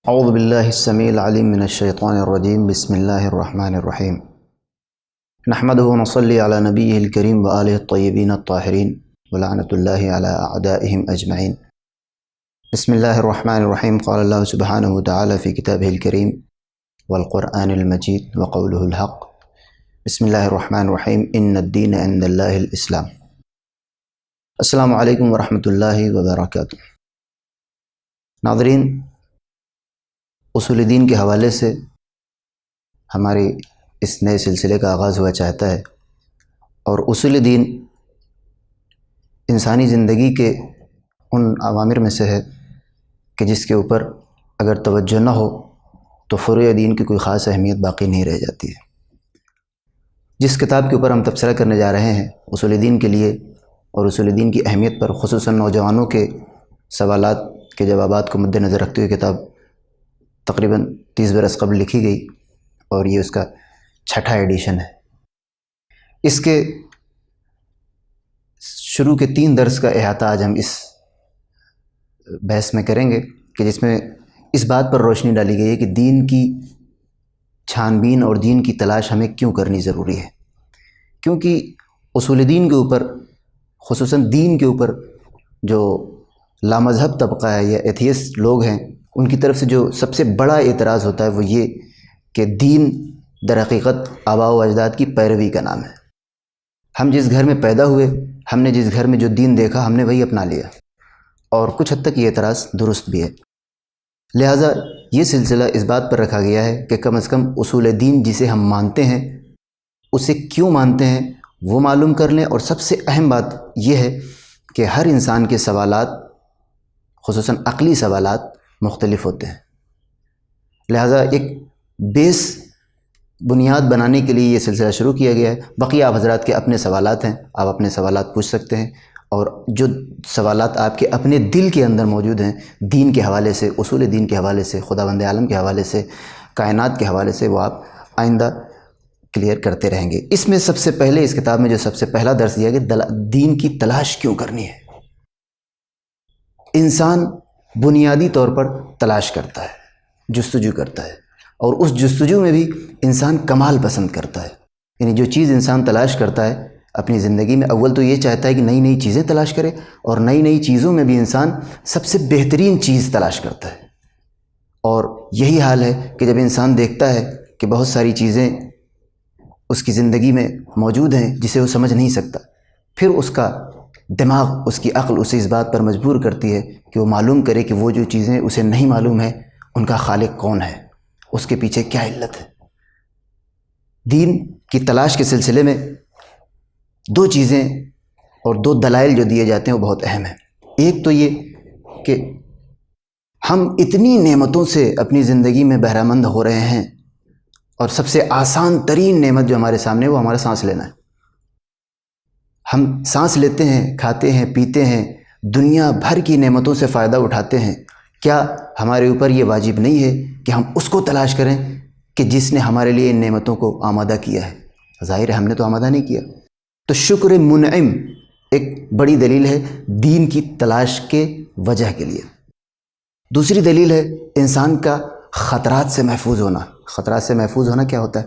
اعوذ باللہ السمیع العلیم من الشیطان الرجیم بسم اللہ الرحمن الرحیم نحمده ونصلی علی نبیہ الکریم وآلہ الطیبین الطاہرین ولعنۃ اللہ علی اعدائہم اجمعین۔ بسم اللہ الرحمن الرحیم۔ قال اللہ سبحانہ وتعالی فی کتابہ الکریم والقرآن المجید وقولہ الحق۔ بسم اللہ الرحمن الرحیم۔ ان الدین عند اللہ الاسلام۔ السلام علیکم ورحمۃ اللہ وبرکاتہ۔ ناظرین، اصول دین کے حوالے سے ہمارے اس نئے سلسلے کا آغاز ہوا چاہتا ہے، اور اصول دین انسانی زندگی کے ان عوامر میں سے ہے کہ جس کے اوپر اگر توجہ نہ ہو تو فروع دین کی کوئی خاص اہمیت باقی نہیں رہ جاتی ہے۔ جس کتاب کے اوپر ہم تبصرہ کرنے جا رہے ہیں اصول دین کے لیے اور اصول دین کی اہمیت پر، خصوصاً نوجوانوں کے سوالات کے جوابات کو مد نظر رکھتے ہوئے کتاب تقریباً 30 برس قبل لکھی گئی، اور یہ اس کا 6واں ایڈیشن ہے۔ اس کے شروع کے 3 درس کا احاطہ آج ہم اس بحث میں کریں گے کہ جس میں اس بات پر روشنی ڈالی گئی ہے کہ دین کی چھان بین اور دین کی تلاش ہمیں کیوں کرنی ضروری ہے، کیونکہ اصول دین کے اوپر، خصوصاً دین کے اوپر جو لامذہب طبقہ ہے یا ایتھیسٹ لوگ ہیں، ان کی طرف سے جو سب سے بڑا اعتراض ہوتا ہے وہ یہ کہ دین در حقیقت آباء و اجداد کی پیروی کا نام ہے۔ ہم جس گھر میں پیدا ہوئے، ہم نے جس گھر میں جو دین دیکھا، ہم نے وہی اپنا لیا، اور کچھ حد تک یہ اعتراض درست بھی ہے۔ لہٰذا یہ سلسلہ اس بات پر رکھا گیا ہے کہ کم از کم اصول دین جسے ہم مانتے ہیں اسے کیوں مانتے ہیں وہ معلوم کر لیں، اور سب سے اہم بات یہ ہے کہ ہر انسان کے سوالات، خصوصاً عقلی سوالات، مختلف ہوتے ہیں۔ لہٰذا ایک بیس بنیاد بنانے کے لیے یہ سلسلہ شروع کیا گیا ہے۔ بقیہ آپ حضرات کے اپنے سوالات ہیں، آپ اپنے سوالات پوچھ سکتے ہیں، اور جو سوالات آپ کے اپنے دل کے اندر موجود ہیں دین کے حوالے سے، اصول دین کے حوالے سے، خداوند عالم کے حوالے سے، کائنات کے حوالے سے، وہ آپ آئندہ کلیئر کرتے رہیں گے۔ اس میں سب سے پہلے، اس کتاب میں جو سب سے پہلا درس دیا گیا کہ دین کی تلاش کیوں کرنی ہے۔ انسان بنیادی طور پر تلاش کرتا ہے، جستجو کرتا ہے، اور اس جستجو میں بھی انسان کمال پسند کرتا ہے۔ یعنی جو چیز انسان تلاش کرتا ہے اپنی زندگی میں، اول تو یہ چاہتا ہے کہ نئی نئی چیزیں تلاش کرے، اور نئی نئی چیزوں میں بھی انسان سب سے بہترین چیز تلاش کرتا ہے۔ اور یہی حال ہے کہ جب انسان دیکھتا ہے کہ بہت ساری چیزیں اس کی زندگی میں موجود ہیں جسے وہ سمجھ نہیں سکتا، پھر اس کا دماغ، اس کی عقل اسے اس بات پر مجبور کرتی ہے کہ وہ معلوم کرے کہ وہ جو چیزیں اسے نہیں معلوم ہے ان کا خالق کون ہے، اس کے پیچھے کیا علت ہے۔ دین کی تلاش کے سلسلے میں 2 چیزیں اور 2 دلائل جو دیے جاتے ہیں وہ بہت اہم ہیں۔ ایک تو یہ کہ ہم اتنی نعمتوں سے اپنی زندگی میں بہرہ مند ہو رہے ہیں، اور سب سے آسان ترین نعمت جو ہمارے سامنے ہے وہ ہمارا سانس لینا ہے۔ ہم سانس لیتے ہیں، کھاتے ہیں، پیتے ہیں، دنیا بھر کی نعمتوں سے فائدہ اٹھاتے ہیں۔ کیا ہمارے اوپر یہ واجب نہیں ہے کہ ہم اس کو تلاش کریں کہ جس نے ہمارے لیے ان نعمتوں کو آمادہ کیا ہے؟ ظاہر ہے ہم نے تو آمادہ نہیں کیا۔ تو شکر منعم ایک بڑی دلیل ہے دین کی تلاش کے وجہ کے لیے۔ دوسری دلیل ہے انسان کا خطرات سے محفوظ ہونا۔ خطرات سے محفوظ ہونا کیا ہوتا ہے؟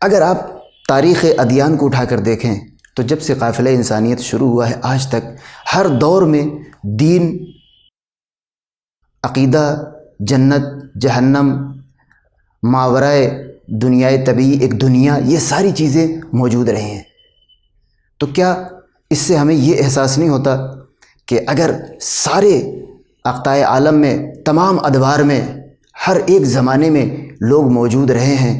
اگر آپ تاریخ ادیان کو اٹھا کر دیکھیں تو جب سے قافلہ انسانیت شروع ہوا ہے آج تک ہر دور میں دین، عقیدہ، جنت، جہنم، ماورائے دنیائے طبیعی ایک دنیا، یہ ساری چیزیں موجود رہی ہیں۔ تو کیا اس سے ہمیں یہ احساس نہیں ہوتا کہ اگر سارے اقطاع عالم میں، تمام ادوار میں، ہر ایک زمانے میں لوگ موجود رہے ہیں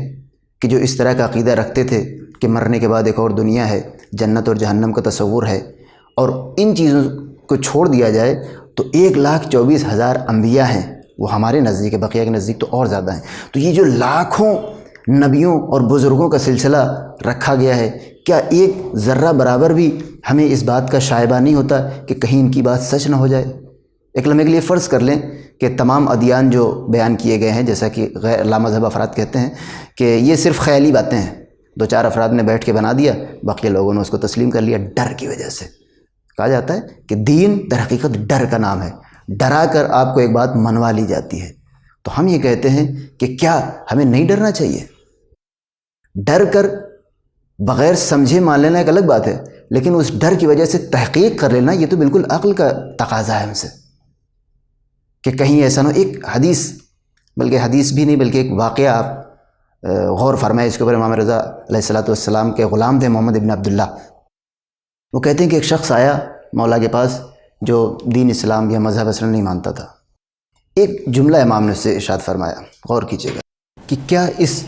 کہ جو اس طرح کا عقیدہ رکھتے تھے کہ مرنے کے بعد ایک اور دنیا ہے، جنت اور جہنم کا تصور ہے، اور ان چیزوں کو چھوڑ دیا جائے تو 1,24,000 انبیاء ہیں، وہ ہمارے نزدیک ہے، بقیہ کے نزدیک تو اور زیادہ ہیں۔ تو یہ جو لاکھوں نبیوں اور بزرگوں کا سلسلہ رکھا گیا ہے، کیا ایک ذرہ برابر بھی ہمیں اس بات کا شائبہ نہیں ہوتا کہ کہیں ان کی بات سچ نہ ہو جائے؟ ایک لمحے کے لیے فرض کر لیں کہ تمام ادیان جو بیان کیے گئے ہیں، جیسا کہ غیر لامذہب افراد کہتے ہیں کہ یہ صرف خیالی باتیں ہیں، 2-4 افراد نے بیٹھ کے بنا دیا، باقی لوگوں نے اس کو تسلیم کر لیا ڈر کی وجہ سے۔ کہا جاتا ہے کہ دین در حقیقت ڈر کا نام ہے، ڈرا کر آپ کو ایک بات منوا لی جاتی ہے۔ تو ہم یہ کہتے ہیں کہ کیا ہمیں نہیں ڈرنا چاہیے؟ ڈر کر بغیر سمجھے مان لینا ایک الگ بات ہے، لیکن اس ڈر کی وجہ سے تحقیق کر لینا یہ تو بالکل عقل کا تقاضا ہے ہم سے، کہ کہیں ایسا نہ ہو۔ ایک حدیث، بلکہ حدیث بھی نہیں بلکہ ایک واقعہ آپ غور فرمائے اس کے اوپر۔ امام رضا علیہ الصلوۃ والسلام کے غلام تھے محمد ابن عبداللہ، وہ کہتے ہیں کہ ایک شخص آیا مولا کے پاس جو دین اسلام یا مذہب اصلا نہیں مانتا تھا۔ ایک جملہ امام نے اس سے ارشاد فرمایا، غور کیجیے گا، کہ کیا اس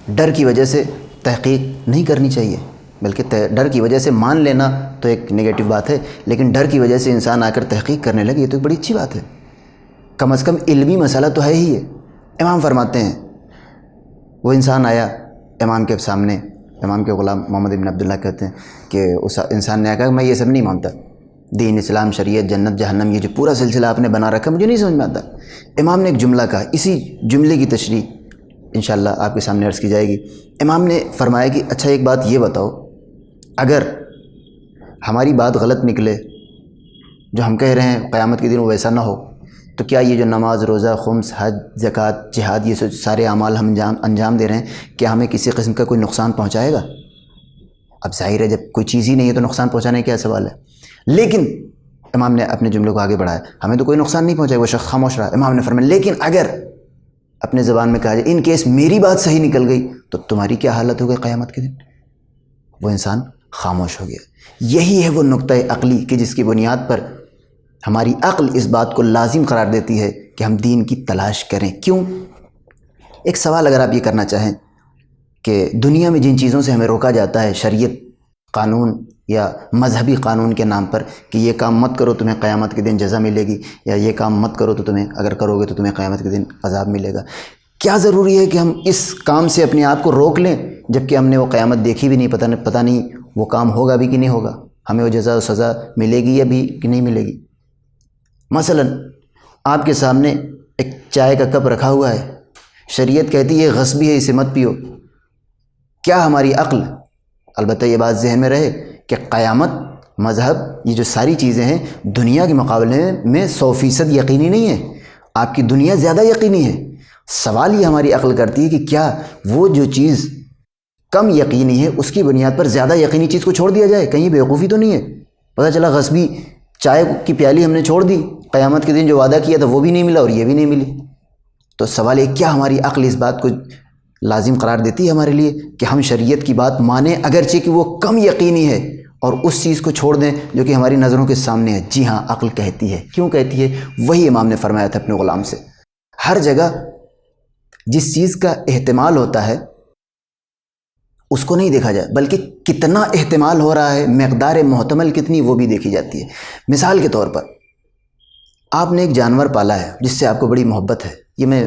ڈر کی وجہ سے تحقیق نہیں کرنی چاہیے؟ بلکہ ڈر کی وجہ سے مان لینا تو ایک نگیٹو بات ہے، لیکن ڈر کی وجہ سے انسان آ کر تحقیق کرنے لگے، یہ تو ایک بڑی اچھی بات ہے، کم از کم علمی مسئلہ تو ہے ہی ہے۔ امام فرماتے ہیں وہ انسان آیا امام کے سامنے، امام کے غلام محمد ابن عبداللہ کہتے ہیں کہ اس انسان نے آ کہا میں یہ سب نہیں مانتا، دین اسلام شریعت جنت جہنم یہ جو پورا سلسلہ آپ نے بنا رکھا مجھے نہیں سمجھ میں آتا۔ امام نے ایک جملہ کہا، اسی جملے کی تشریح انشاءاللہ آپ کے سامنے عرض کی جائے گی۔ امام نے فرمایا کہ اچھا ایک بات یہ بتاؤ، اگر ہماری بات غلط نکلے، جو ہم کہہ رہے ہیں قیامت کے دن وہ ویسا نہ ہو، تو کیا یہ جو نماز روزہ خمس حج زکوٰۃ جہاد یہ سارے اعمال ہم انجام دے رہے ہیں، کیا ہمیں کسی قسم کا کوئی نقصان پہنچائے گا؟ اب ظاہر ہے جب کوئی چیز ہی نہیں ہے تو نقصان پہنچانے کا کیا سوال ہے؟ لیکن امام نے اپنے جملے کو آگے بڑھایا، ہمیں تو کوئی نقصان نہیں پہنچائے۔ وہ شخص خاموش رہا۔ امام نے فرمایا لیکن اگر اپنے زبان میں کہا جائے ان کیس میری بات صحیح نکل گئی تو تمہاری کیا حالت ہوگی قیامت کے دن؟ وہ انسان خاموش ہو گیا۔ یہی ہے وہ نقطہ عقلی کہ جس کی بنیاد پر ہماری عقل اس بات کو لازم قرار دیتی ہے کہ ہم دین کی تلاش کریں۔ کیوں؟ ایک سوال اگر آپ یہ کرنا چاہیں کہ دنیا میں جن چیزوں سے ہمیں روکا جاتا ہے شریعت قانون یا مذہبی قانون کے نام پر کہ یہ کام مت کرو تمہیں قیامت کے دن جزا ملے گی، یا یہ کام مت کرو تو تمہیں اگر کرو گے تو تمہیں قیامت کے دن عذاب ملے گا، کیا ضروری ہے کہ ہم اس کام سے اپنے آپ کو روک لیں جبکہ ہم نے وہ قیامت دیکھی بھی نہیں، پتہ نہیں وہ کام ہوگا بھی کہ نہیں ہوگا، ہمیں وہ جزا و سزا ملے گی یا بھی کہ نہیں ملے گی؟ مثلا آپ کے سامنے ایک چائے کا کپ رکھا ہوا ہے، شریعت کہتی ہے یہ غصبی ہے اسے مت پیو، کیا ہماری عقل، البتہ یہ بات ذہن میں رہے کہ قیامت مذہب یہ جو ساری چیزیں ہیں دنیا کے مقابلے میں 100% یقینی نہیں ہے، آپ کی دنیا زیادہ یقینی ہے۔ سوال یہ ہماری عقل کرتی ہے کہ کیا وہ جو چیز کم یقینی ہے اس کی بنیاد پر زیادہ یقینی چیز کو چھوڑ دیا جائے؟ کہیں بیوقوفی تو نہیں ہے؟ پتہ چلا غصبی چائے کی پیالی ہم نے چھوڑ دی، قیامت کے دن جو وعدہ کیا تھا وہ بھی نہیں ملا اور یہ بھی نہیں ملی۔ تو سوال ہے کیا ہماری عقل اس بات کو لازم قرار دیتی ہے ہمارے لیے کہ ہم شریعت کی بات مانیں اگرچہ کہ وہ کم یقینی ہے اور اس چیز کو چھوڑ دیں جو کہ ہماری نظروں کے سامنے ہے؟ جی ہاں، عقل کہتی ہے۔ کیوں کہتی ہے؟ وہی امام نے فرمایا تھا اپنے غلام سے، ہر جگہ جس چیز کا احتمال ہوتا ہے اس کو نہیں دیکھا جائے بلکہ کتنا احتمال ہو رہا ہے، مقدار محتمل کتنی وہ بھی دیکھی جاتی ہے۔ مثال کے طور پر آپ نے ایک جانور پالا ہے جس سے آپ کو بڑی محبت ہے، یہ میں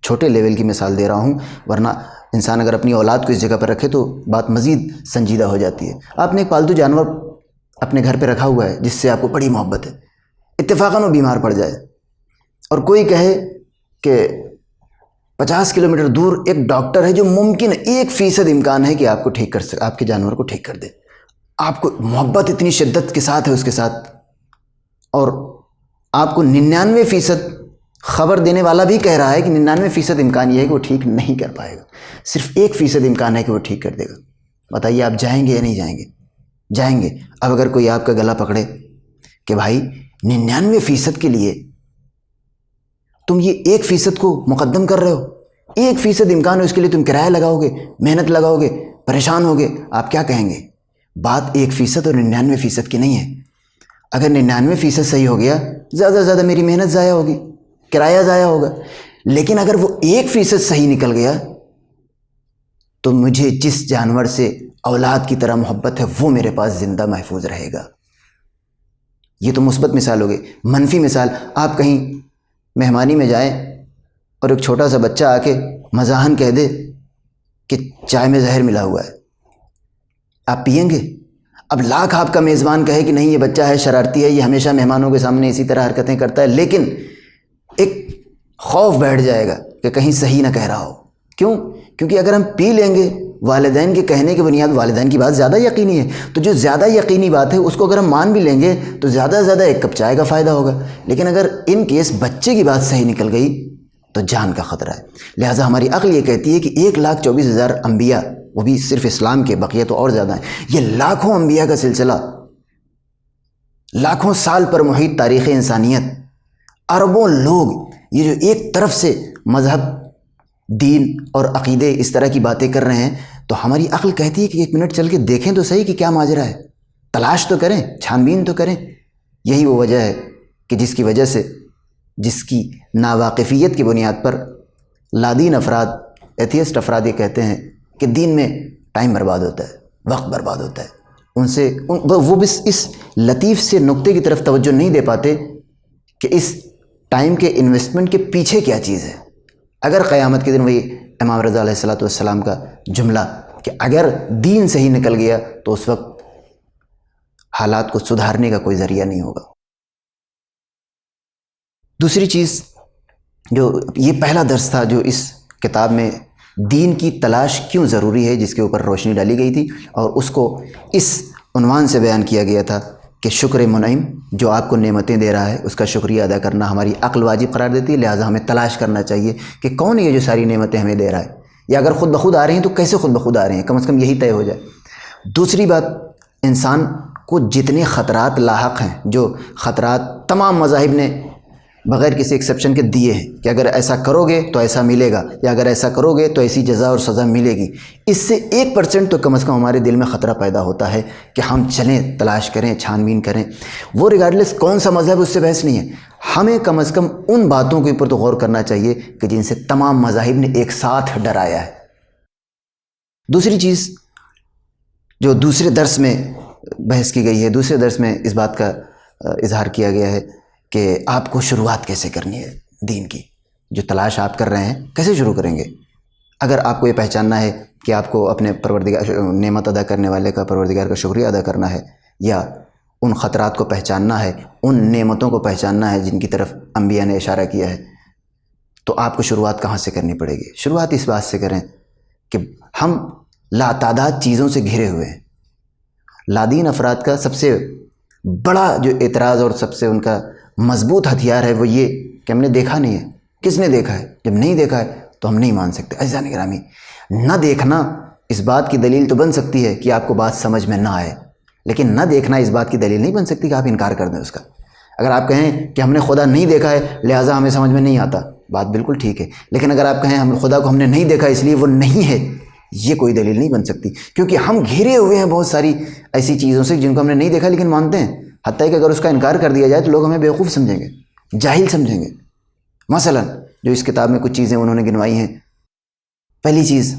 چھوٹے لیول کی مثال دے رہا ہوں، ورنہ انسان اگر اپنی اولاد کو اس جگہ پر رکھے تو بات مزید سنجیدہ ہو جاتی ہے۔ آپ نے ایک پالتو جانور اپنے گھر پہ رکھا ہوا ہے جس سے آپ کو بڑی محبت ہے، اتفاقاً وہ بیمار پڑ جائے اور کوئی کہے کہ 50 کلومیٹر دور ایک ڈاکٹر ہے جو ممکن 1% امکان ہے کہ آپ کو ٹھیک کر سکے، آپ کے جانور کو ٹھیک کر دے، آپ کو محبت اتنی شدت کے ساتھ ہے اس کے ساتھ، اور آپ کو 99% خبر دینے والا بھی کہہ رہا ہے کہ 99% امکان یہ ہے کہ وہ ٹھیک نہیں کر پائے گا، صرف 1% امکان ہے کہ وہ ٹھیک کر دے گا۔ بتائیے آپ جائیں گے یا نہیں جائیں گے؟ جائیں گے۔ اب اگر کوئی آپ کا گلا پکڑے کہ بھائی 99% کے لیے تم یہ 1% کو مقدم کر رہے ہو، 1% امکان ہو اس کے لیے تم کرایہ لگاؤ گے، محنت لگاؤ گے، پریشان ہوگے، آپ کیا کہیں گے؟ بات 1% اور 99% کی نہیں ہے۔ اگر 99% صحیح ہو گیا، زیادہ سے زیادہ میری محنت ضائع ہوگی، کرایہ ضائع ہوگا، لیکن اگر وہ 1% صحیح نکل گیا تو مجھے جس جانور سے اولاد کی طرح محبت ہے وہ میرے پاس زندہ محفوظ رہے گا۔ یہ تو مثبت مثال ہوگی۔ منفی مثال، آپ کہیں مہمانی میں جائیں اور ایک چھوٹا سا بچہ آ کے مزاحن کہہ دے کہ چائے میں زہر ملا ہوا ہے، آپ پئیں گے؟ اب لاکھ آپ کا میزبان کہے کہ نہیں یہ بچہ ہے، شرارتی ہے، یہ ہمیشہ مہمانوں کے سامنے اسی طرح حرکتیں کرتا ہے، لیکن ایک خوف بیٹھ جائے گا کہ کہیں صحیح نہ کہہ رہا ہو۔ کیوں؟ کیونکہ اگر ہم پی لیں گے والدین کے کہنے کی بنیاد، والدین کی بات زیادہ یقینی ہے، تو جو زیادہ یقینی بات ہے اس کو اگر ہم مان بھی لیں گے تو زیادہ سے زیادہ 1 کپ چائے کا فائدہ ہوگا، لیکن اگر ان کیس بچے کی بات صحیح نکل گئی تو جان کا خطرہ ہے۔ لہٰذا ہماری عقل یہ کہتی ہے کہ 1,24,000 انبیاء، وہ بھی صرف اسلام کے، بقیہ تو اور زیادہ ہیں، یہ لاکھوں انبیاء کا سلسلہ، لاکھوں سال پر محیط تاریخ انسانیت، اربوں لوگ، یہ جو ایک طرف سے مذہب، دین اور عقیدے اس طرح کی باتیں کر رہے ہیں، تو ہماری عقل کہتی ہے کہ ایک منٹ چل کے دیکھیں تو صحیح کہ کیا ماجرا ہے، تلاش تو کریں، چھان بین تو کریں۔ یہی وہ وجہ ہے کہ جس کی وجہ سے، جس کی ناواقفیت کی بنیاد پر لادین افراد، ایتھیسٹ افراد یہ کہتے ہیں کہ دین میں ٹائم برباد ہوتا ہے، وقت برباد ہوتا ہے، وہ بس اس لطیف سے نقطے کی طرف توجہ نہیں دے پاتے کہ اس ٹائم کے انویسٹمنٹ کے پیچھے کیا چیز ہے۔ اگر قیامت کے دن وہی امام رضا علیہ السلام کا جملہ کہ اگر دین صحیح نکل گیا تو اس وقت حالات کو سدھارنے کا کوئی ذریعہ نہیں ہوگا۔ دوسری چیز، جو یہ پہلا درس تھا جو اس کتاب میں دین کی تلاش کیوں ضروری ہے جس کے اوپر روشنی ڈالی گئی تھی، اور اس کو اس عنوان سے بیان کیا گیا تھا کہ شکر منعم، جو آپ کو نعمتیں دے رہا ہے اس کا شکریہ ادا کرنا ہماری عقل واجب قرار دیتی ہے، لہٰذا ہمیں تلاش کرنا چاہیے کہ کون یہ جو ساری نعمتیں ہمیں دے رہا ہے، یا اگر خود بخود آ رہے ہیں تو کیسے خود بخود آ رہے ہیں، کم از کم یہی طے ہو جائے۔ دوسری بات، انسان کو جتنے خطرات لاحق ہیں، جو خطرات تمام مذاہب نے بغیر کسی ایکسیپشن کے دیے ہیں کہ اگر ایسا کرو گے تو ایسا ملے گا، یا اگر ایسا کرو گے تو ایسی جزا اور سزا ملے گی، اس سے 1% تو کم از کم ہمارے دل میں خطرہ پیدا ہوتا ہے کہ ہم چلیں، تلاش کریں، چھان بین کریں۔ وہ ریگارڈلیس کون سا مذہب، اس سے بحث نہیں ہے، ہمیں کم از کم ان باتوں کے اوپر تو غور کرنا چاہیے کہ جن سے تمام مذاہب نے ایک ساتھ ڈرایا ہے۔ دوسری چیز جو دوسرے درس میں بحث کی گئی ہے، دوسرے درس میں اس بات کا اظہار کیا گیا ہے کہ آپ کو شروعات کیسے کرنی ہے دین کی، جو تلاش آپ کر رہے ہیں کیسے شروع کریں گے۔ اگر آپ کو یہ پہچاننا ہے کہ آپ کو اپنے پروردگار، نعمت ادا کرنے والے کا، پروردگار کا شکریہ ادا کرنا ہے، یا ان خطرات کو پہچاننا ہے، ان نعمتوں کو پہچاننا ہے جن کی طرف انبیاء نے اشارہ کیا ہے، تو آپ کو شروعات کہاں سے کرنی پڑے گی؟ شروعات اس بات سے کریں کہ ہم لاتعداد چیزوں سے گھرے ہوئے ہیں۔ لادین افراد کا سب سے بڑا جو اعتراض اور سب سے ان کا مضبوط ہتھیار ہے وہ یہ کہ ہم نے دیکھا نہیں ہے۔ کس نے دیکھا ہے؟ جب نہیں دیکھا ہے تو ہم نہیں مان سکتے۔ عزیزان گرامی، نہ دیکھنا اس بات کی دلیل تو بن سکتی ہے کہ آپ کو بات سمجھ میں نہ آئے، لیکن نہ دیکھنا اس بات کی دلیل نہیں بن سکتی کہ آپ انکار کر دیں اس کا۔ اگر آپ کہیں کہ ہم نے خدا نہیں دیکھا ہے لہٰذا ہمیں سمجھ میں نہیں آتا، بات بالکل ٹھیک ہے، لیکن اگر آپ کہیں ہم خدا کو ہم نے نہیں دیکھا اس لیے وہ نہیں ہے، یہ کوئی دلیل نہیں بن سکتی، کیونکہ ہم گھرے ہوئے ہیں بہت ساری ایسی چیزوں سے جن کو ہم نے نہیں دیکھا لیکن مانتے ہیں، حتیٰ کہ اگر اس کا انکار کر دیا جائے تو لوگ ہمیں بیوقوف سمجھیں گے، جاہل سمجھیں گے۔ مثلا جو اس کتاب میں کچھ چیزیں انہوں نے گنوائی ہیں، پہلی چیز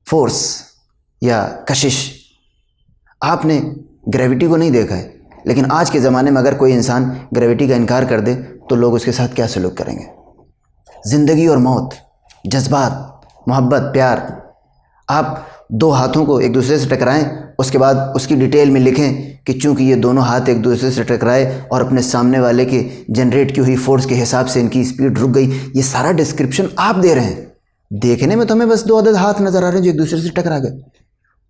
فورس یا کشش۔ آپ نے گریوٹی کو نہیں دیکھا ہے، لیکن آج کے زمانے میں اگر کوئی انسان گریوٹی کا انکار کر دے تو لوگ اس کے ساتھ کیا سلوک کریں گے؟ زندگی اور موت، جذبات، محبت، پیار، آپ دو ہاتھوں کو ایک دوسرے سے ٹکرائیں، اس کے بعد اس کی ڈیٹیل میں لکھیں کہ چونکہ یہ دونوں ہاتھ ایک دوسرے سے ٹکرائے اور اپنے سامنے والے کے جنریٹ کی ہوئی فورس کے حساب سے ان کی اسپیڈ رک گئی، یہ سارا ڈسکرپشن آپ دے رہے ہیں۔ دیکھنے میں تو ہمیں بس 2 عدد ہاتھ نظر آ رہے ہیں جو ایک دوسرے سے ٹکرا گئے،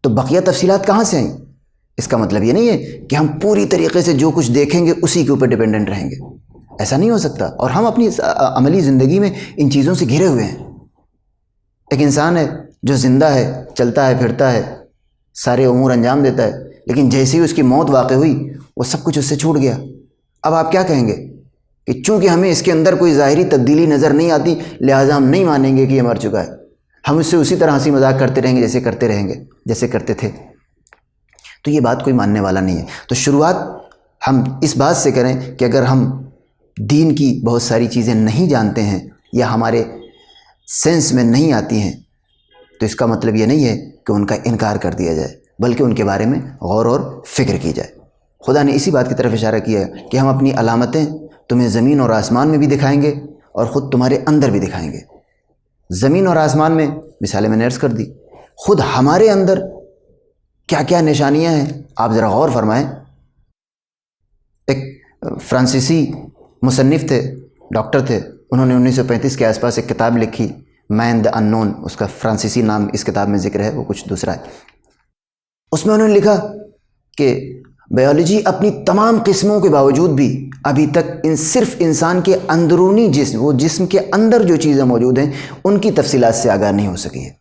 تو بقیہ تفصیلات کہاں سے آئیں؟ اس کا مطلب یہ نہیں ہے کہ ہم پوری طریقے سے جو کچھ دیکھیں گے اسی کے اوپر ڈیپینڈنٹ رہیں گے، ایسا نہیں ہو سکتا، اور ہم اپنی عملی زندگی میں ان چیزوں سے گھرے ہوئے ہیں۔ ایک انسان ہے جو زندہ ہے، چلتا ہے، پھرتا ہے، سارے امور انجام دیتا ہے، لیکن جیسے ہی اس کی موت واقع ہوئی وہ سب کچھ اس سے چھوٹ گیا۔ اب آپ کیا کہیں گے کہ چونکہ ہمیں اس کے اندر کوئی ظاہری تبدیلی نظر نہیں آتی لہٰذا ہم نہیں مانیں گے کہ یہ مر چکا ہے، ہم اس سے اسی طرح ہنسی مذاق کرتے رہیں گے جیسے کرتے رہیں گے، جیسے کرتے تھے، تو یہ بات کوئی ماننے والا نہیں ہے۔ تو شروعات ہم اس بات سے کریں کہ اگر ہم دین کی بہت ساری چیزیں نہیں جانتے ہیں یا ہمارے سینس میں نہیں آتی ہیں تو اس کا مطلب یہ نہیں ہے کہ ان کا انکار کر دیا جائے، بلکہ ان کے بارے میں غور اور فکر کی جائے۔ خدا نے اسی بات کی طرف اشارہ کیا ہے کہ ہم اپنی علامتیں تمہیں زمین اور آسمان میں بھی دکھائیں گے اور خود تمہارے اندر بھی دکھائیں گے۔ زمین اور آسمان میں مثالیں میں نے عرض کر دی، خود ہمارے اندر کیا کیا نشانیاں ہیں آپ ذرا غور فرمائیں۔ ایک فرانسیسی مصنف تھے، ڈاکٹر تھے، انہوں نے 1935 کے آس پاس ایک کتاب لکھی، مین دا ان نون، اس کا فرانسیسی نام اس کتاب میں ذکر ہے، وہ کچھ دوسرا ہے۔ اس میں انہوں نے لکھا کہ بایولوجی اپنی تمام قسموں کے باوجود بھی ابھی تک صرف انسان کے اندرونی جسم، وہ جسم کے اندر جو چیزیں موجود ہیں ان کی تفصیلات سے آگاہ نہیں ہو سکی ہے۔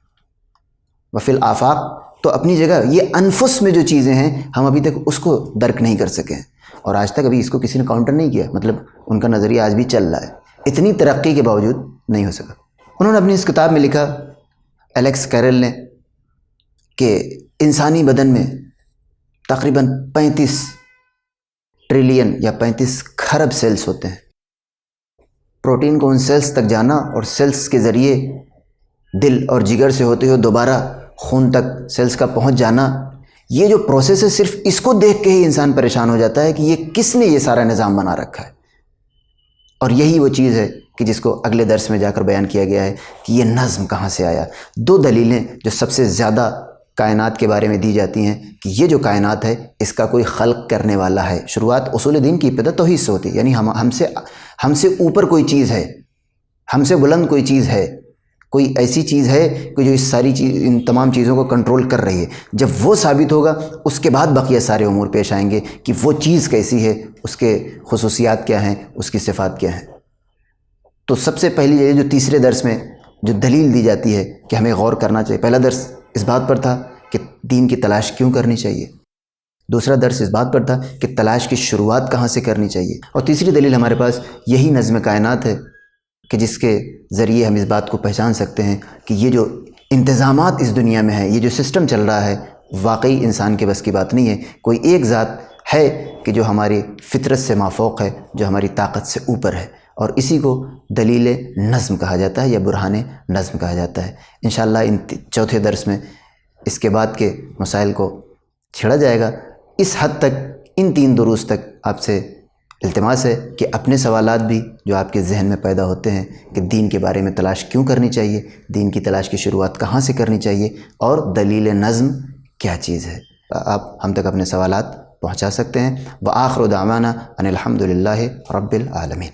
وفی الآفاق، تو اپنی جگہ یہ انفس میں جو چیزیں ہیں ہم ابھی تک اس کو درک نہیں کر سکے ہیں، اور آج تک ابھی اس کو کسی نے کاؤنٹر نہیں کیا، مطلب ان کا نظریہ آج بھی چل رہا ہے، اتنی ترقی کے باوجود نہیں ہو سکا۔ انہوں نے اپنی اس کتاب میں لکھا، الیکس کیرل نے، کہ انسانی بدن میں تقریباً 35 ٹریلین یا 35 کھرب سیلز ہوتے ہیں۔ پروٹین کو ان سیلز تک جانا اور سیلز کے ذریعے دل اور جگر سے ہوتے ہوئے دوبارہ خون تک سیلز کا پہنچ جانا، یہ جو پروسیس ہے صرف اس کو دیکھ کے ہی انسان پریشان ہو جاتا ہے کہ یہ کس نے یہ سارا نظام بنا رکھا ہے۔ اور یہی وہ چیز ہے کہ جس کو اگلے درس میں جا کر بیان کیا گیا ہے کہ یہ نظم کہاں سے آیا۔ 2 دلیلیں جو سب سے زیادہ کائنات کے بارے میں دی جاتی ہیں کہ یہ جو کائنات ہے اس کا کوئی خلق کرنے والا ہے۔ شروعات اصول دین کی ابتدا توحید سے ہوتی ہے، یعنی ہم سے اوپر کوئی چیز ہے، ہم سے بلند کوئی چیز ہے، کوئی ایسی چیز ہے کہ جو ان تمام چیزوں کو کنٹرول کر رہی ہے۔ جب وہ ثابت ہوگا اس کے بعد بقیہ سارے امور پیش آئیں گے کہ وہ چیز کیسی ہے، اس کے خصوصیات کیا ہیں، اس کی صفات کیا ہیں۔ تو سب سے پہلی یہ جو تیسرے درس میں جو دلیل دی جاتی ہے کہ ہمیں غور کرنا چاہیے، پہلا درس اس بات پر تھا کہ دین کی تلاش کیوں کرنی چاہیے، دوسرا درس اس بات پر تھا کہ تلاش کی شروعات کہاں سے کرنی چاہیے، اور تیسری دلیل ہمارے پاس یہی نظم کائنات ہے کہ جس کے ذریعے ہم اس بات کو پہچان سکتے ہیں کہ یہ جو انتظامات اس دنیا میں ہیں، یہ جو سسٹم چل رہا ہے، واقعی انسان کے بس کی بات نہیں ہے۔ کوئی ایک ذات ہے کہ جو ہماری فطرت سے مافوق ہے، جو ہماری طاقت سے اوپر ہے، اور اسی کو دلیل نظم کہا جاتا ہے یا برہان نظم کہا جاتا ہے۔ انشاءاللہ چوتھے درس میں اس کے بعد کے مسائل کو چھیڑا جائے گا۔ اس حد تک ان 3 دروس تک آپ سے التماس ہے کہ اپنے سوالات بھی جو آپ کے ذہن میں پیدا ہوتے ہیں کہ دین کے بارے میں تلاش کیوں کرنی چاہیے، دین کی تلاش کی شروعات کہاں سے کرنی چاہیے، اور دلیل نظم کیا چیز ہے، آپ ہم تک اپنے سوالات پہنچا سکتے ہیں۔ وآخر دعوانا ان الحمد للہ رب العالمین۔